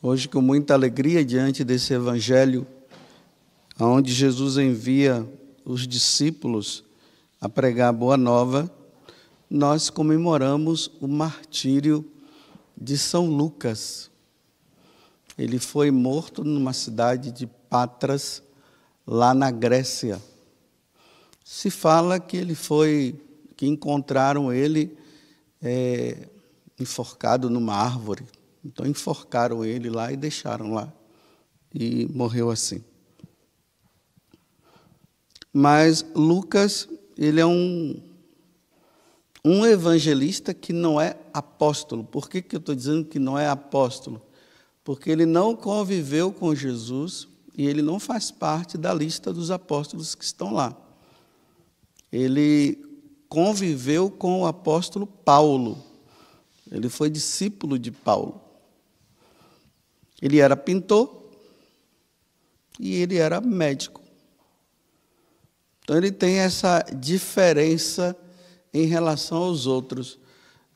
Hoje, com muita alegria, diante desse evangelho, onde Jesus envia os discípulos a pregar a boa nova, nós comemoramos o martírio de São Lucas. Ele foi morto numa cidade de Patras, lá na Grécia. Se fala que que encontraram ele enforcado numa árvore. Então enforcaram ele lá e deixaram lá. E morreu assim. Mas Lucas, ele é um evangelista que não é apóstolo. Por que eu estou dizendo que não é apóstolo? Porque ele não conviveu com Jesus e ele não faz parte da lista dos apóstolos que estão lá. Ele conviveu com o apóstolo Paulo. Ele foi discípulo de Paulo. Ele era pintor e ele era médico. Então ele tem essa diferença em relação aos outros.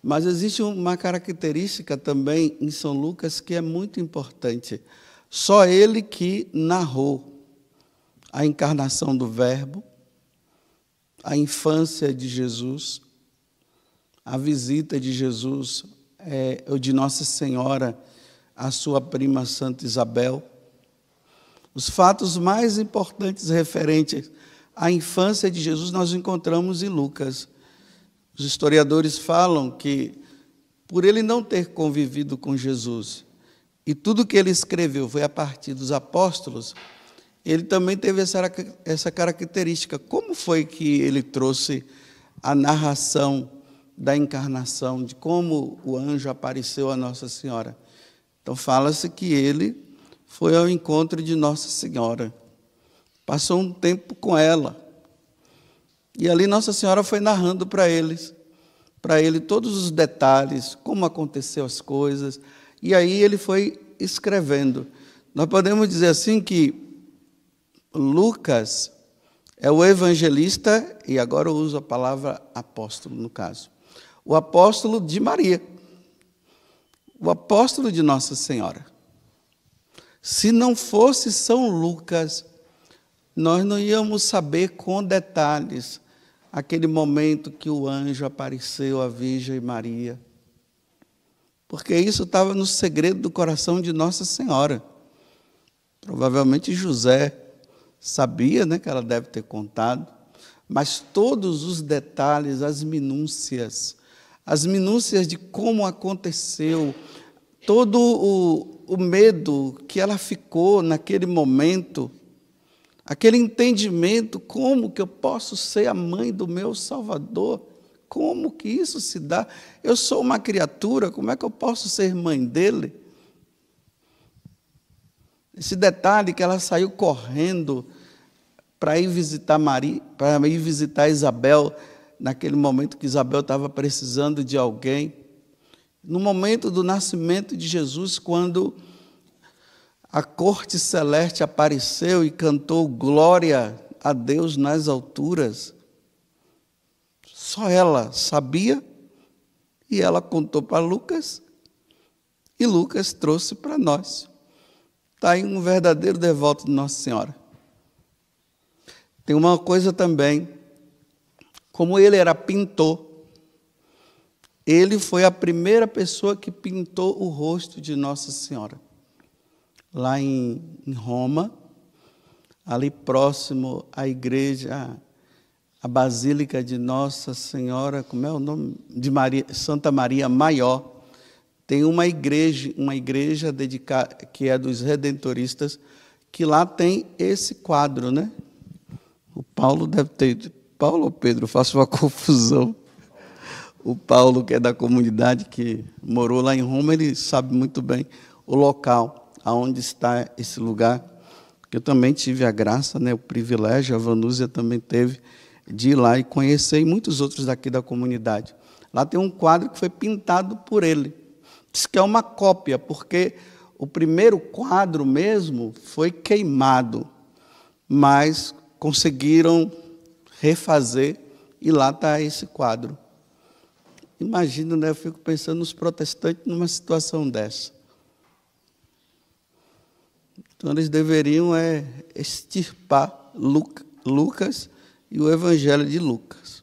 Mas existe uma característica também em São Lucas que é muito importante. Só ele que narrou a encarnação do Verbo, a infância de Jesus, a visita de Jesus, ou de Nossa Senhora, a sua prima Santa Isabel. Os fatos mais importantes referentes à infância de Jesus nós encontramos em Lucas. Os historiadores falam que, por ele não ter convivido com Jesus, e tudo que ele escreveu foi a partir dos apóstolos, ele também teve essa característica. Como foi que ele trouxe a narração da encarnação, de como o anjo apareceu a Nossa Senhora? Então, fala-se que ele foi ao encontro de Nossa Senhora, passou um tempo com ela, e ali Nossa Senhora foi narrando para ele todos os detalhes, como aconteceu as coisas, e aí ele foi escrevendo. Nós podemos dizer assim que Lucas é o evangelista, e agora eu uso a palavra apóstolo no caso, o apóstolo de Maria, o apóstolo de Nossa Senhora. Se não fosse São Lucas, nós não íamos saber com detalhes aquele momento que o anjo apareceu à Virgem Maria, porque isso estava no segredo do coração de Nossa Senhora. Provavelmente José sabia, que ela deve ter contado, mas todos os detalhes, as minúcias de como aconteceu, todo o medo que ela ficou naquele momento, aquele entendimento, como que eu posso ser a mãe do meu Salvador? Como que isso se dá? Eu sou uma criatura, como é que eu posso ser mãe dele? Esse detalhe que ela saiu correndo para ir visitar Maria, para ir visitar Isabel, naquele momento que Isabel estava precisando de alguém. No momento do nascimento de Jesus, quando a corte celeste apareceu e cantou glória a Deus nas alturas, só ela sabia, e ela contou para Lucas, e Lucas trouxe para nós. Está aí um verdadeiro devoto de Nossa Senhora. Tem uma coisa também, como ele era pintor, ele foi a primeira pessoa que pintou o rosto de Nossa Senhora. Lá em Roma, ali próximo à igreja, a Basílica de Nossa Senhora, como é o nome? De Maria, Santa Maria Maior. Tem uma igreja dedicada, que é dos redentoristas, que lá tem esse quadro, O Paulo deve ter... Paulo ou Pedro? Faço uma confusão. O Paulo, que é da comunidade, que morou lá em Roma, ele sabe muito bem o local, aonde está esse lugar. Eu também tive a graça, o privilégio, a Vanúzia também teve, de ir lá e conhecer, e muitos outros daqui da comunidade. Lá tem um quadro que foi pintado por ele. Diz que é uma cópia, porque o primeiro quadro mesmo foi queimado, mas conseguiram refazer, e lá está esse quadro. Imagina, eu fico pensando nos protestantes numa situação dessa. Então, eles deveriam extirpar Lucas e o Evangelho de Lucas.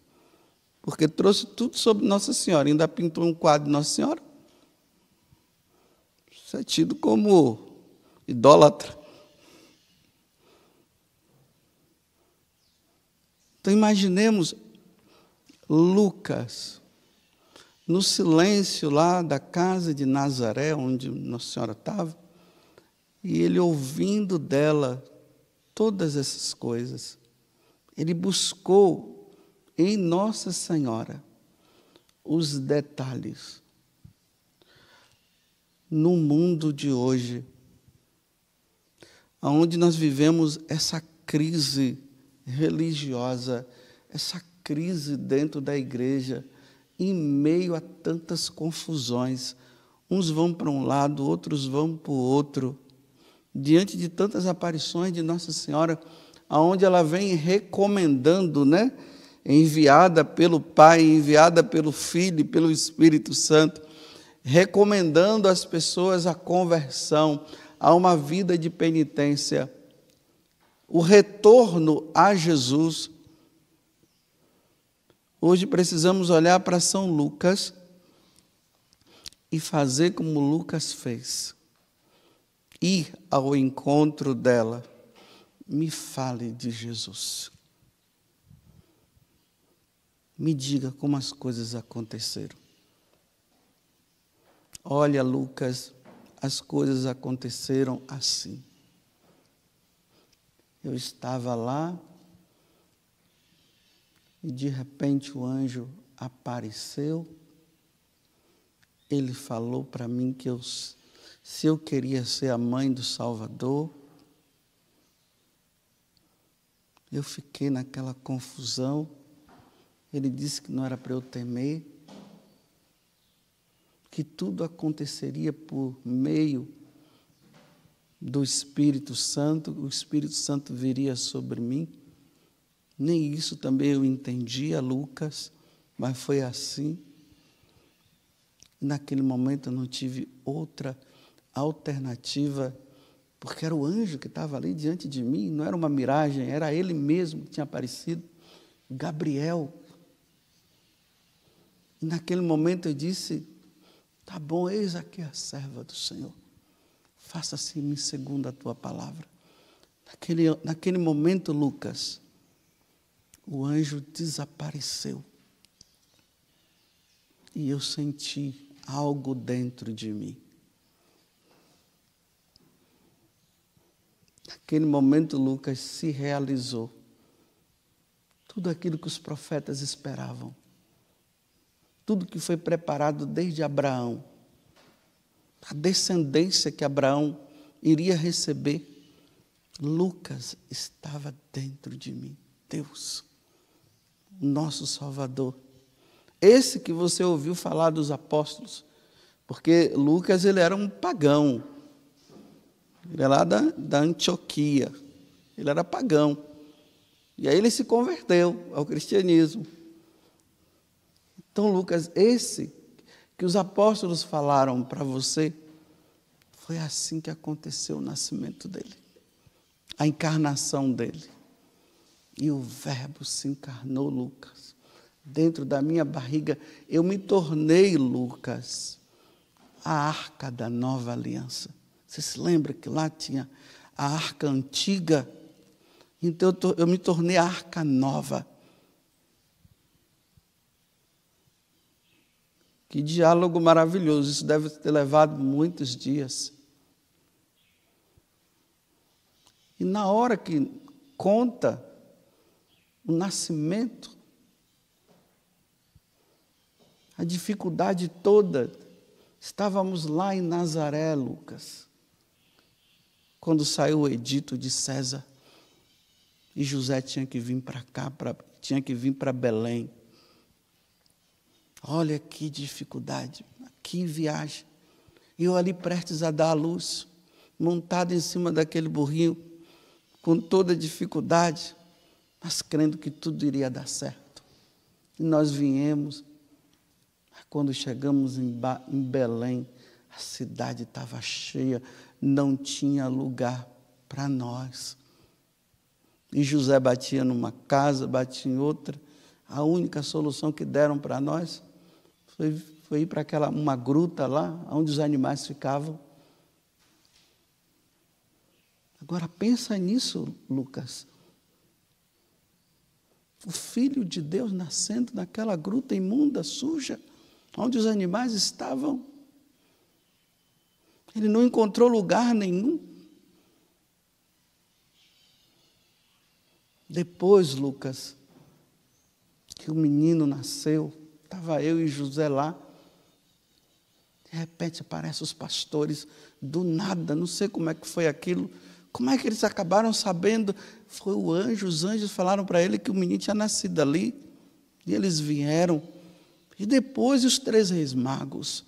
Porque trouxe tudo sobre Nossa Senhora. Ainda pintou um quadro de Nossa Senhora. Isso é tido como idólatra. Então, imaginemos Lucas, no silêncio lá da casa de Nazaré, onde Nossa Senhora estava, e ele ouvindo dela todas essas coisas. Ele buscou em Nossa Senhora os detalhes. No mundo de hoje, onde nós vivemos essa crise religiosa, essa crise dentro da igreja, em meio a tantas confusões, uns vão para um lado, outros vão para o outro, diante de tantas aparições de Nossa Senhora, aonde ela vem recomendando, enviada pelo Pai, enviada pelo Filho e pelo Espírito Santo, recomendando às pessoas a conversão, a uma vida de penitência, o retorno a Jesus. Hoje precisamos olhar para São Lucas e fazer como Lucas fez. Ir ao encontro dela. Me fale de Jesus. Me diga como as coisas aconteceram. Olha, Lucas, as coisas aconteceram assim. Eu estava lá e de repente o anjo apareceu. Ele falou para mim que se eu queria ser a mãe do Salvador. Eu fiquei naquela confusão. Ele disse que não era para eu temer, que tudo aconteceria por meio do Espírito Santo, o Espírito Santo viria sobre mim. Nem isso também eu entendia, Lucas, mas foi assim. Naquele momento eu não tive outra alternativa, porque era o anjo que estava ali diante de mim, não era uma miragem, era ele mesmo que tinha aparecido, Gabriel. E naquele momento eu disse, tá bom, eis aqui a serva do Senhor, faça-se em mim segundo a tua palavra. Naquele momento, Lucas, o anjo desapareceu. E eu senti algo dentro de mim. Naquele momento, Lucas, se realizou tudo aquilo que os profetas esperavam. Tudo que foi preparado desde Abraão. A descendência que Abraão iria receber. Lucas estava dentro de mim. Deus, nosso Salvador. Esse que você ouviu falar dos apóstolos. Porque Lucas, ele era um pagão. Ele é lá da Antioquia. Ele era pagão. E aí ele se converteu ao cristianismo. Então, Lucas, esse que os apóstolos falaram para você, foi assim que aconteceu o nascimento dele. A encarnação dele. E o Verbo se encarnou, Lucas. Dentro da minha barriga, eu me tornei, Lucas, a arca da nova aliança. Você se lembra que lá tinha a arca antiga? Então eu me tornei a arca nova. Que diálogo maravilhoso. Isso deve ter levado muitos dias. E na hora que conta o nascimento, a dificuldade toda, estávamos lá em Nazaré, Lucas, quando saiu o edito de César, e José tinha que vir para cá, tinha que vir para Belém. Olha que dificuldade, que viagem. E eu ali prestes a dar à luz, montado em cima daquele burrinho, com toda a dificuldade, mas crendo que tudo iria dar certo. E nós viemos. Quando chegamos em Belém, a cidade estava cheia, não tinha lugar para nós. E José batia numa casa, batia em outra. A única solução que deram para nós foi ir para uma gruta lá, onde os animais ficavam. Agora pensa nisso, Lucas. O Filho de Deus nascendo naquela gruta imunda, suja, onde os animais estavam. Ele não encontrou lugar nenhum. Depois, Lucas, que o menino nasceu, estava eu e José lá. De repente aparecem os pastores, do nada, não sei como é que foi aquilo. Como é que eles acabaram sabendo? Foi o anjo, os anjos falaram para ele que o menino tinha nascido ali. E eles vieram. E depois os 3 reis magos.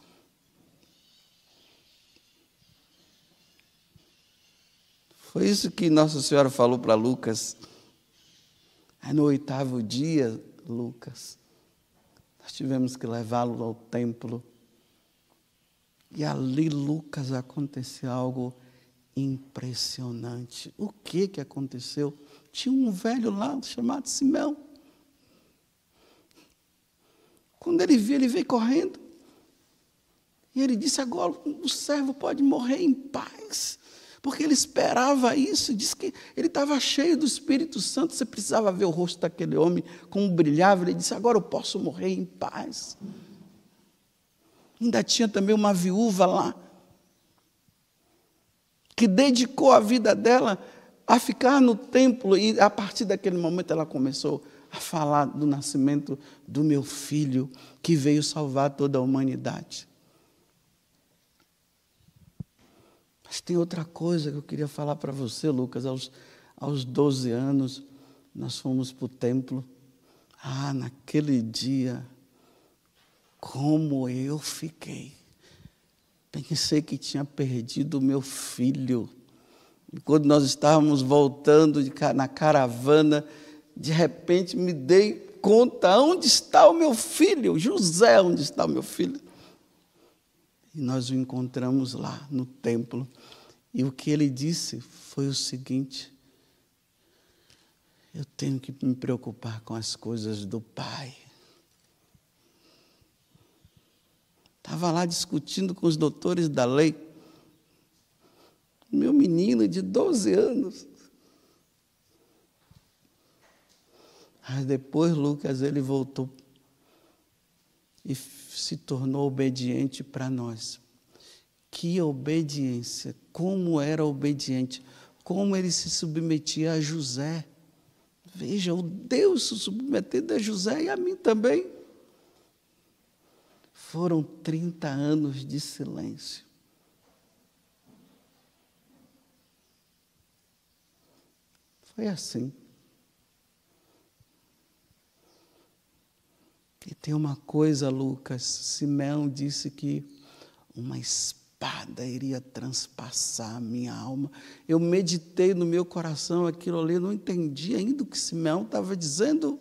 Foi isso que Nossa Senhora falou para Lucas. Aí no 8º dia, Lucas, nós tivemos que levá-lo ao templo. E ali, Lucas, aconteceu algo impressionante. O que aconteceu? Tinha um velho lá chamado Simeão. Quando ele viu, ele veio correndo. E ele disse: agora o servo pode morrer em paz. Porque ele esperava isso. Disse que ele estava cheio do Espírito Santo. Você precisava ver o rosto daquele homem, como brilhava. Ele disse: agora eu posso morrer em paz. Ainda tinha também uma viúva lá, que dedicou a vida dela a ficar no templo, e a partir daquele momento ela começou a falar do nascimento do meu filho, que veio salvar toda a humanidade. Mas tem outra coisa que eu queria falar para você, Lucas. Aos 12 anos, nós fomos para o templo. Naquele dia, como eu fiquei. Pensei que tinha perdido o meu filho. E quando nós estávamos voltando na caravana, de repente me dei conta: onde está o meu filho? José, onde está o meu filho? E nós o encontramos lá no templo. E o que ele disse foi o seguinte: eu tenho que me preocupar com as coisas do Pai. Estava lá discutindo com os doutores da lei. Meu menino de 12 anos. Mas depois, Lucas, ele voltou e se tornou obediente para nós. Que obediência! Como era obediente! Como ele se submetia a José. Veja, o Deus se submetendo a José e a mim também. Foram 30 anos de silêncio. Foi assim. E tem uma coisa, Lucas, Simeão disse que uma espada iria transpassar a minha alma. Eu meditei no meu coração aquilo ali, não entendi ainda o que Simeão estava dizendo.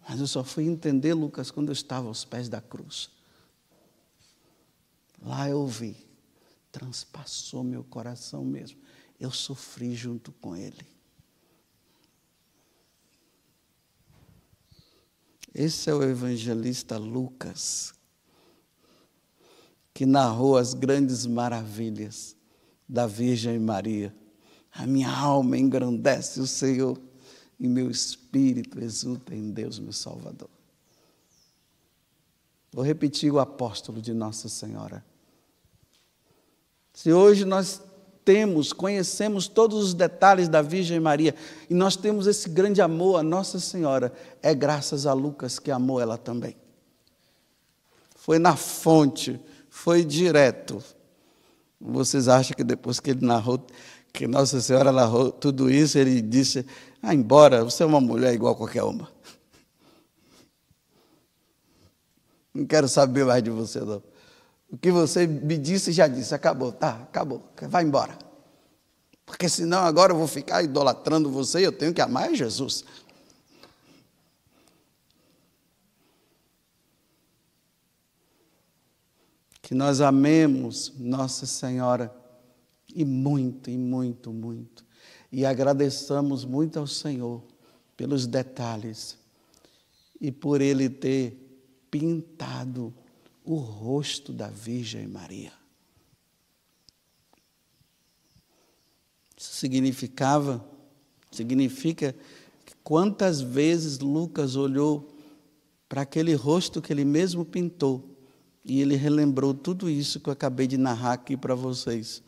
Mas eu só fui entender, Lucas, quando eu estava aos pés da cruz. Lá eu vi, transpassou meu coração mesmo. Eu sofri junto com ele. Esse é o evangelista Lucas, que narrou as grandes maravilhas da Virgem Maria. A minha alma engrandece o Senhor, e meu espírito exulta em Deus, meu Salvador. Vou repetir o apóstolo de Nossa Senhora. Se hoje nós conhecemos todos os detalhes da Virgem Maria, e nós temos esse grande amor a Nossa Senhora, é graças a Lucas que amou ela também. Foi na fonte, foi direto. Vocês acham que depois que ele narrou, que Nossa Senhora narrou tudo isso, ele disse: embora, você é uma mulher igual a qualquer uma. Não quero saber mais de você, não. O que você me disse, já disse. Acabou, acabou. Vai embora. Porque senão agora eu vou ficar idolatrando você e eu tenho que amar Jesus. Que nós amemos Nossa Senhora E muito, e muito, muito. E agradeçamos muito ao Senhor pelos detalhes e por Ele ter pintado o rosto da Virgem Maria. Isso significa que quantas vezes Lucas olhou para aquele rosto que ele mesmo pintou e ele relembrou tudo isso que eu acabei de narrar aqui para vocês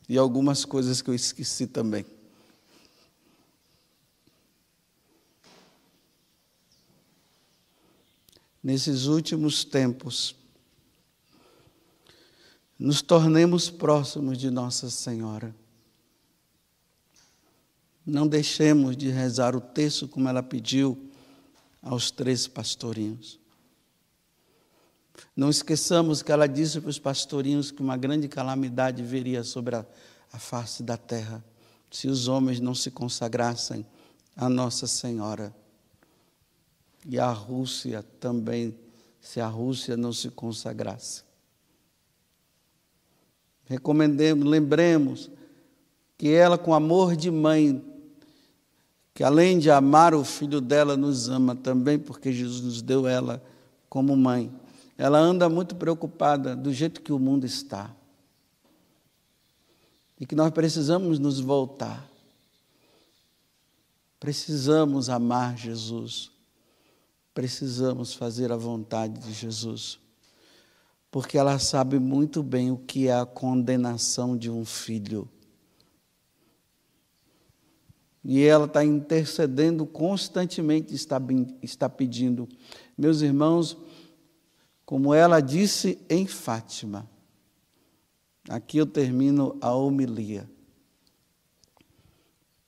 e algumas coisas que eu esqueci também. Nesses últimos tempos, nos tornemos próximos de Nossa Senhora. Não deixemos de rezar o terço como ela pediu aos 3 pastorinhos. Não esqueçamos que ela disse para os pastorinhos que uma grande calamidade viria sobre a face da terra, se os homens não se consagrassem a Nossa Senhora. E a Rússia também, se a Rússia não se consagrasse. Lembremos que ela, com amor de mãe, que além de amar o filho dela, nos ama também, porque Jesus nos deu ela como mãe. Ela anda muito preocupada do jeito que o mundo está. E que nós precisamos nos voltar. Precisamos amar Jesus. Precisamos fazer a vontade de Jesus. Porque ela sabe muito bem o que é a condenação de um filho. E ela está intercedendo constantemente, está pedindo. Meus irmãos, como ela disse em Fátima, aqui eu termino a homilia.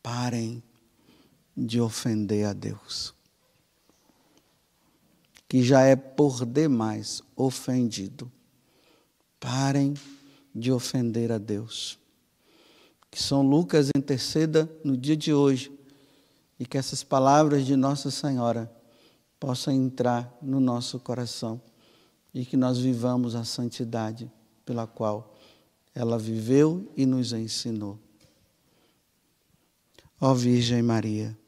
Parem de ofender a Deus, que já é por demais ofendido. Parem de ofender a Deus. Que São Lucas interceda no dia de hoje e que essas palavras de Nossa Senhora possam entrar no nosso coração e que nós vivamos a santidade pela qual ela viveu e nos ensinou. Ó Virgem Maria,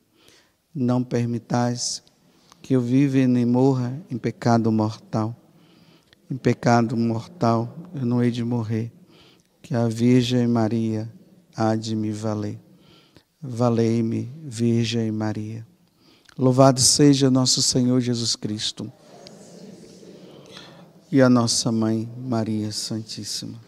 não permitais que eu viva e nem morra em pecado mortal. Em pecado mortal eu não hei de morrer, que a Virgem Maria há de me valer. Valei-me, Virgem Maria. Louvado seja nosso Senhor Jesus Cristo e a nossa Mãe Maria Santíssima.